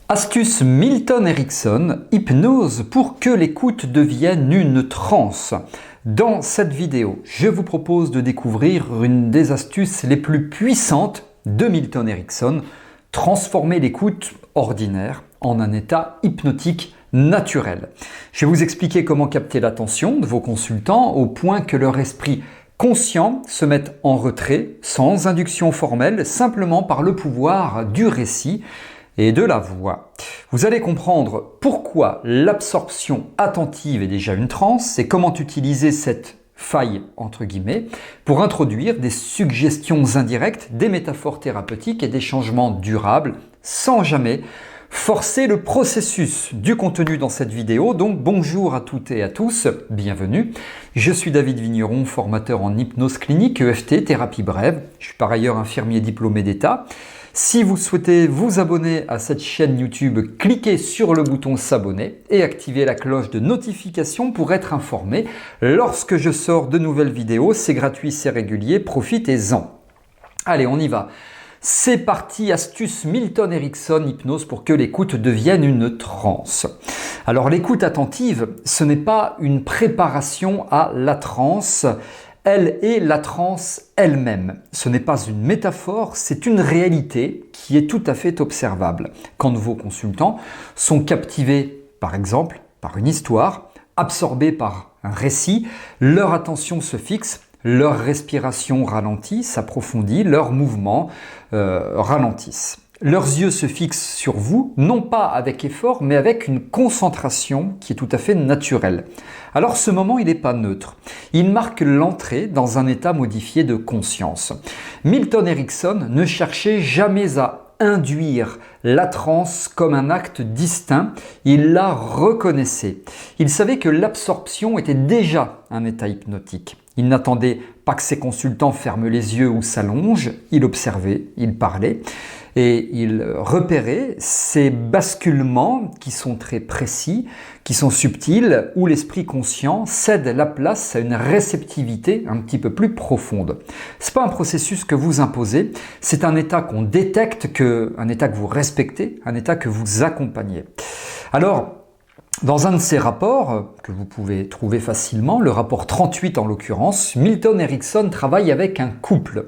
Astuce Milton Erickson, hypnose pour que l'écoute devienne une transe. Dans cette vidéo, je vous propose de découvrir une des astuces les plus puissantes de Milton Erickson, transformer l'écoute ordinaire en un état hypnotique naturel. Je vais vous expliquer comment capter l'attention de vos consultants au point que leur esprit conscient se mette en retrait, sans induction formelle, simplement par le pouvoir du récit et de la voix. Vous allez comprendre pourquoi l'absorption attentive est déjà une transe et comment utiliser cette faille entre guillemets pour introduire des suggestions indirectes, des métaphores thérapeutiques et des changements durables sans jamais forcer le processus du contenu dans cette vidéo. Donc bonjour à toutes et à tous, bienvenue. Je suis David Vigneron, formateur en hypnose clinique, EFT, thérapie brève. Je suis par ailleurs infirmier diplômé d'État. Si vous souhaitez vous abonner à cette chaîne YouTube, cliquez sur le bouton s'abonner et activez la cloche de notification pour être informé lorsque je sors de nouvelles vidéos. C'est gratuit, c'est régulier, profitez-en. Allez, on y va. C'est parti, astuce Milton Erickson, hypnose pour que l'écoute devienne une transe. Alors l'écoute attentive, ce n'est pas une préparation à la transe. Elle est la transe elle-même. Ce n'est pas une métaphore, c'est une réalité qui est tout à fait observable. Quand vos consultants sont captivés, par exemple, par une histoire, absorbés par un récit, leur attention se fixe, leur respiration ralentit, s'approfondit, leurs mouvements ralentissent. Leurs yeux se fixent sur vous, non pas avec effort, mais avec une concentration qui est tout à fait naturelle. Alors ce moment, il n'est pas neutre. Il marque l'entrée dans un état modifié de conscience. Milton Erickson ne cherchait jamais à induire la transe comme un acte distinct, il la reconnaissait. Il savait que l'absorption était déjà un état hypnotique. Il n'attendait pas que ses consultants ferment les yeux ou s'allongent, il observait, il parlait. Et il repérait ces basculements qui sont très précis, qui sont subtils, où l'esprit conscient cède la place à une réceptivité un petit peu plus profonde. Ce n'est pas un processus que vous imposez, c'est un état qu'on détecte, un état que vous respectez, un état que vous accompagnez. Alors, dans un de ces rapports, que vous pouvez trouver facilement, le rapport 38 en l'occurrence, Milton Erickson travaille avec un couple.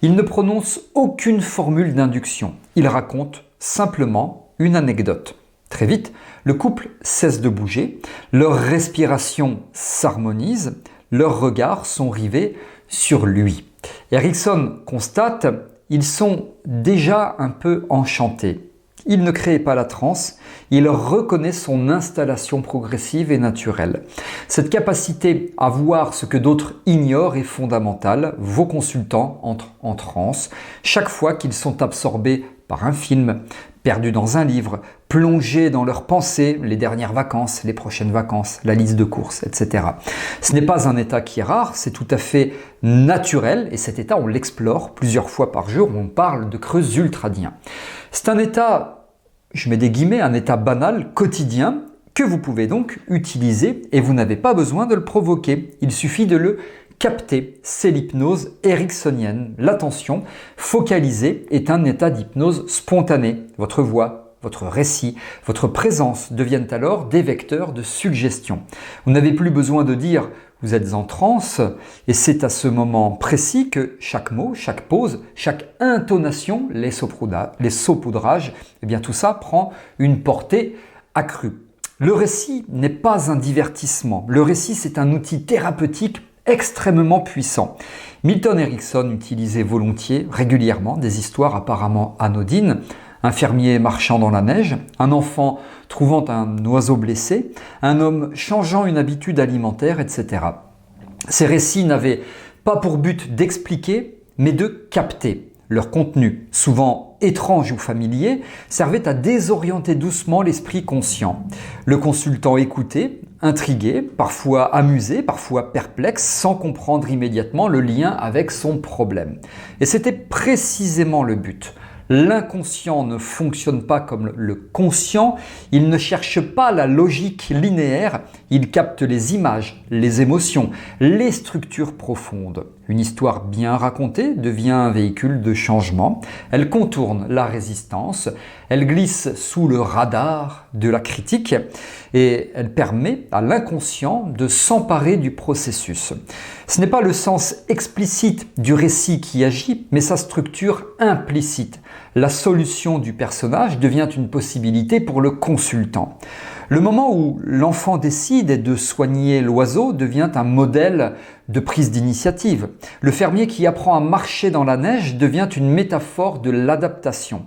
Il ne prononce aucune formule d'induction. Il raconte simplement une anecdote. Très vite, le couple cesse de bouger, leur respiration s'harmonise, leurs regards sont rivés sur lui. Erickson constate, ils sont déjà un peu enchantés. Il ne crée pas la transe, il reconnaît son installation progressive et naturelle. Cette capacité à voir ce que d'autres ignorent est fondamentale. Vos consultants entrent en transe chaque fois qu'ils sont absorbés par un film, perdus dans un livre, plongés dans leurs pensées, les dernières vacances, les prochaines vacances, la liste de courses, etc. Ce n'est pas un état qui est rare, c'est tout à fait naturel et cet état on l'explore plusieurs fois par jour, on parle de creux ultradiens. C'est un état, je mets des guillemets, un état banal, quotidien, que vous pouvez donc utiliser et vous n'avez pas besoin de le provoquer. Il suffit de le capter. C'est l'hypnose ericksonienne. L'attention focalisée est un état d'hypnose spontanée. Votre voix, votre récit, votre présence deviennent alors des vecteurs de suggestion. Vous n'avez plus besoin de dire « vous êtes en transe » et c'est à ce moment précis que chaque mot, chaque pause, chaque intonation, les saupoudrages, eh bien tout ça prend une portée accrue. Le récit n'est pas un divertissement. Le récit, c'est un outil thérapeutique extrêmement puissant. Milton Erickson utilisait volontiers, régulièrement, des histoires apparemment anodines. Un fermier marchant dans la neige, un enfant trouvant un oiseau blessé, un homme changeant une habitude alimentaire, etc. Ces récits n'avaient pas pour but d'expliquer, mais de capter. Leur contenu, souvent étrange ou familier, servait à désorienter doucement l'esprit conscient. Le consultant écoutait, intrigué, parfois amusé, parfois perplexe, sans comprendre immédiatement le lien avec son problème. Et c'était précisément le but. L'inconscient ne fonctionne pas comme le conscient, il ne cherche pas la logique linéaire, il capte les images, les émotions, les structures profondes. Une histoire bien racontée devient un véhicule de changement. Elle contourne la résistance, elle glisse sous le radar de la critique et elle permet à l'inconscient de s'emparer du processus. Ce n'est pas le sens explicite du récit qui agit, mais sa structure implicite. La solution du personnage devient une possibilité pour le consultant. Le moment où l'enfant décide de soigner l'oiseau devient un modèle de prise d'initiative. Le fermier qui apprend à marcher dans la neige devient une métaphore de l'adaptation.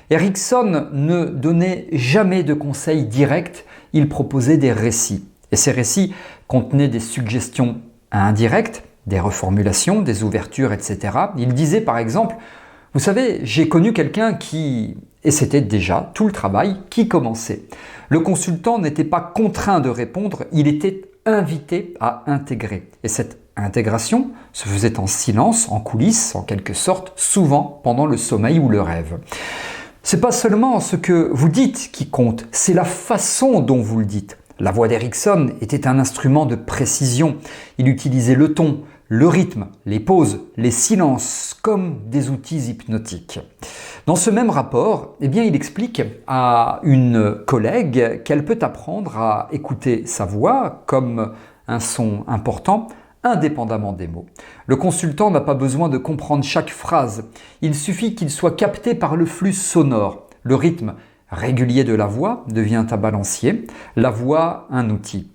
Erikson ne donnait jamais de conseils directs, il proposait des récits. Et ces récits contenaient des suggestions indirectes, des reformulations, des ouvertures, etc. Il disait par exemple « Vous savez, j'ai connu quelqu'un qui… » Et c'était déjà tout le travail qui commençait. Le consultant n'était pas contraint de répondre, il était invité à intégrer. Et cette intégration se faisait en silence, en coulisses, en quelque sorte, souvent pendant le sommeil ou le rêve. C'est pas seulement ce que vous dites qui compte, c'est la façon dont vous le dites. La voix d'Erikson était un instrument de précision. Il utilisait le ton, le rythme, les pauses, les silences comme des outils hypnotiques. Dans ce même rapport, il explique à une collègue qu'elle peut apprendre à écouter sa voix comme un son important, indépendamment des mots. Le consultant n'a pas besoin de comprendre chaque phrase. Il suffit qu'il soit capté par le flux sonore. Le rythme régulier de la voix devient un balancier, la voix un outil.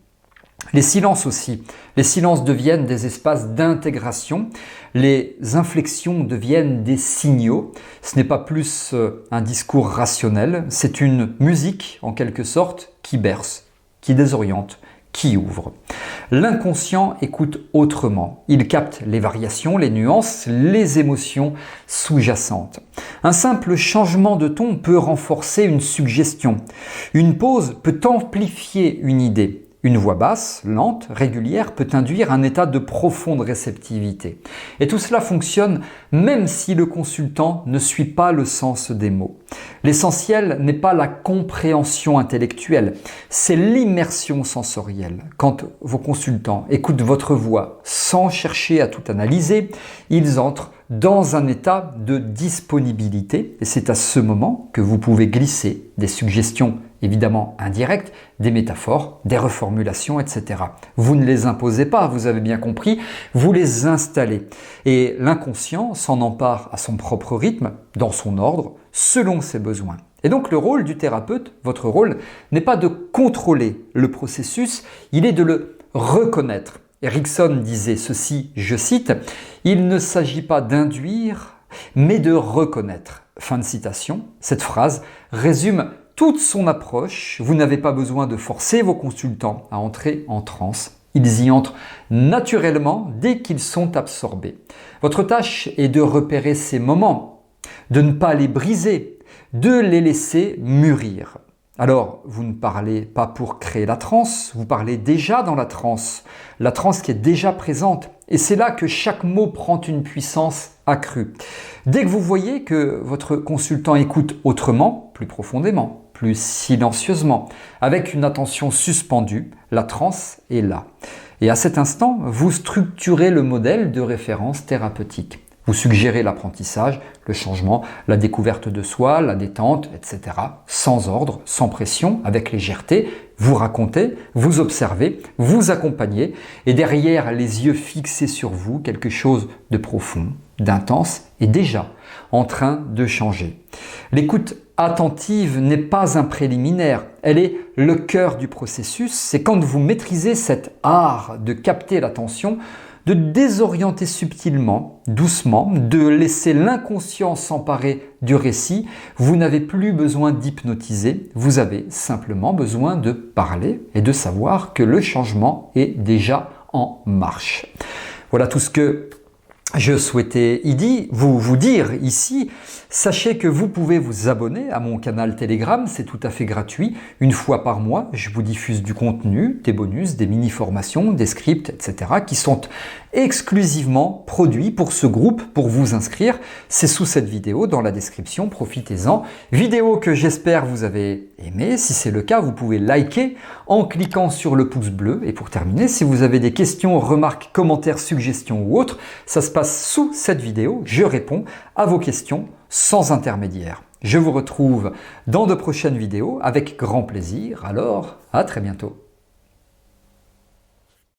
Les silences aussi. Les silences deviennent des espaces d'intégration. Les inflexions deviennent des signaux. Ce n'est pas plus un discours rationnel, c'est une musique en quelque sorte qui berce, qui désoriente, qui ouvre. L'inconscient écoute autrement. Il capte les variations, les nuances, les émotions sous-jacentes. Un simple changement de ton peut renforcer une suggestion. Une pause peut amplifier une idée. Une voix basse, lente, régulière peut induire un état de profonde réceptivité. Et tout cela fonctionne même si le consultant ne suit pas le sens des mots. L'essentiel n'est pas la compréhension intellectuelle, c'est l'immersion sensorielle. Quand vos consultants écoutent votre voix sans chercher à tout analyser, ils entrent dans un état de disponibilité et c'est à ce moment que vous pouvez glisser des suggestions évidemment indirectes, des métaphores, des reformulations, etc. Vous ne les imposez pas, vous avez bien compris, vous les installez. Et l'inconscient s'en empare à son propre rythme, dans son ordre, selon ses besoins. Et donc le rôle du thérapeute, votre rôle, n'est pas de contrôler le processus, il est de le reconnaître. Erikson disait ceci, je cite, « Il ne s'agit pas d'induire, mais de reconnaître ». Fin de citation. Cette phrase résume toute son approche. Vous n'avez pas besoin de forcer vos consultants à entrer en transe. Ils y entrent naturellement dès qu'ils sont absorbés. Votre tâche est de repérer ces moments, de ne pas les briser, de les laisser mûrir. Alors, vous ne parlez pas pour créer la transe, vous parlez déjà dans la transe qui est déjà présente. Et c'est là que chaque mot prend une puissance accrue. Dès que vous voyez que votre consultant écoute autrement, plus profondément, plus silencieusement, avec une attention suspendue, la transe est là. Et à cet instant, vous structurez le modèle de référence thérapeutique. Vous suggérez l'apprentissage, le changement, la découverte de soi, la détente, etc. Sans ordre, sans pression, avec légèreté. Vous racontez, vous observez, vous accompagnez et derrière les yeux fixés sur vous, quelque chose de profond, d'intense est déjà en train de changer. L'écoute attentive n'est pas un préliminaire, elle est le cœur du processus. C'est quand vous maîtrisez cet art de capter l'attention, de désorienter subtilement, doucement, de laisser l'inconscient s'emparer du récit. Vous n'avez plus besoin d'hypnotiser, vous avez simplement besoin de parler et de savoir que le changement est déjà en marche. Voilà tout ce que je souhaitais vous dire ici. Sachez que vous pouvez vous abonner à mon canal Telegram, c'est tout à fait gratuit. Une fois par mois, je vous diffuse du contenu, des bonus, des mini-formations, des scripts, etc. qui sont exclusivement produits pour ce groupe. Pour vous inscrire, c'est sous cette vidéo dans la description, profitez-en. Vidéo que j'espère vous avez aimé. Si c'est le cas, vous pouvez liker en cliquant sur le pouce bleu. Et pour terminer, si vous avez des questions, remarques, commentaires, suggestions ou autres, ça se passe l'espace sous cette vidéo, je réponds à vos questions sans intermédiaire. Je vous retrouve dans de prochaines vidéos avec grand plaisir, alors à très bientôt.